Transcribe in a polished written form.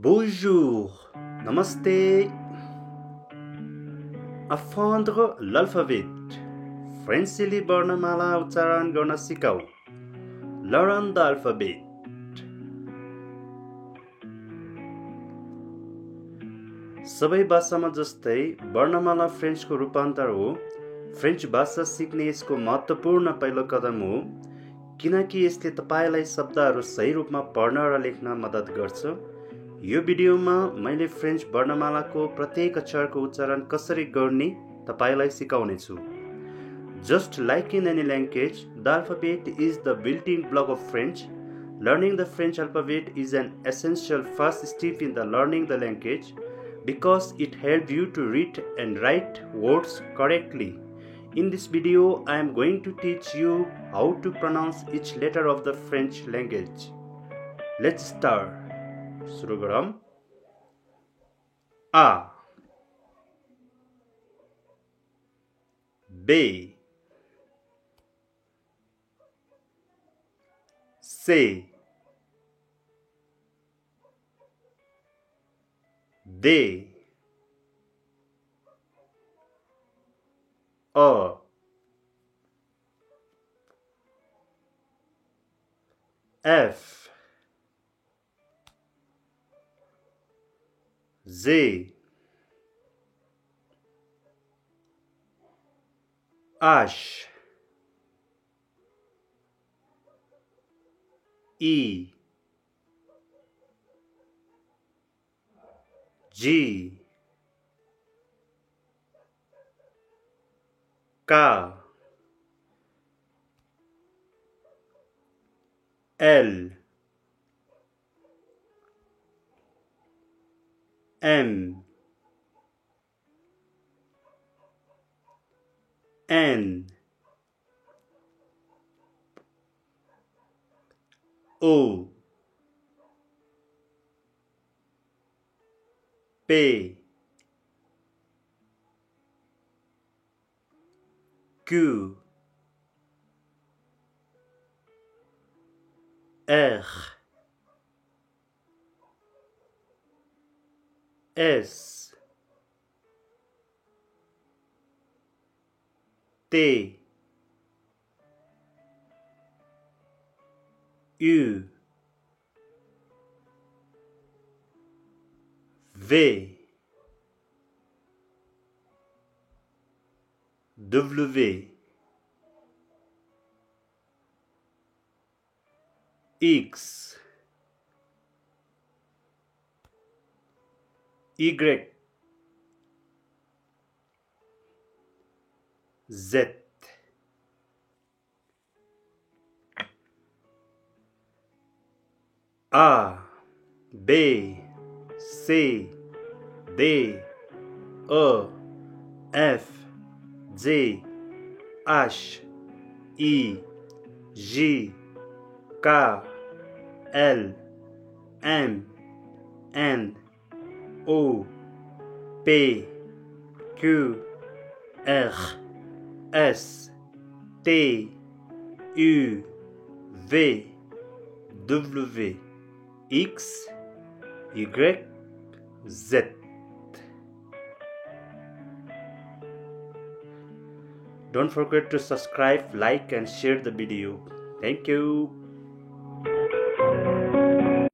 Bonjour, namaste. Apprendre l'alphabet. फ्रेन्चली वर्णमाला उच्चारण गर्न सिकाऊ. Learn the alphabet. सबै भाषामा जस्तै वर्णमाला फ्रेन्चको रूपान्तर हो. फ्रेन्च भाषा सिक्ने यसको महत्त्वपूर्ण पहिलो कदम हो, किनकि यसले तपाईलाई शब्दहरू सही रूपमा पढ्न र लेख्न मद्दत गर्छ. यो भिडियोमा मैले फ्रेन्च वर्णमालाको प्रत्येक अक्षरको उच्चारण कसरी गर्ने तपाईलाई सिकाउने छु. Just like in any language, the alphabet is the built-in block of French. Learning the French alphabet is an essential first step in the learning the language because it helps you to read and write words correctly. In this video, I am going to teach you how to pronounce each letter of the French language. Let's start. सुरु गरौँ. A, B, C, D, E, F, Z, H, E, G, K, L, M, N, O, P, Q, R, S, T, U, V, W, X, Y, Z. A, B, C, D, E, F, G, H, I, J, K, L, M, N, O, P, Q, R, S, T, U, V, W, X, Y, Z. Don't forget to subscribe, like and share the video. Thank you.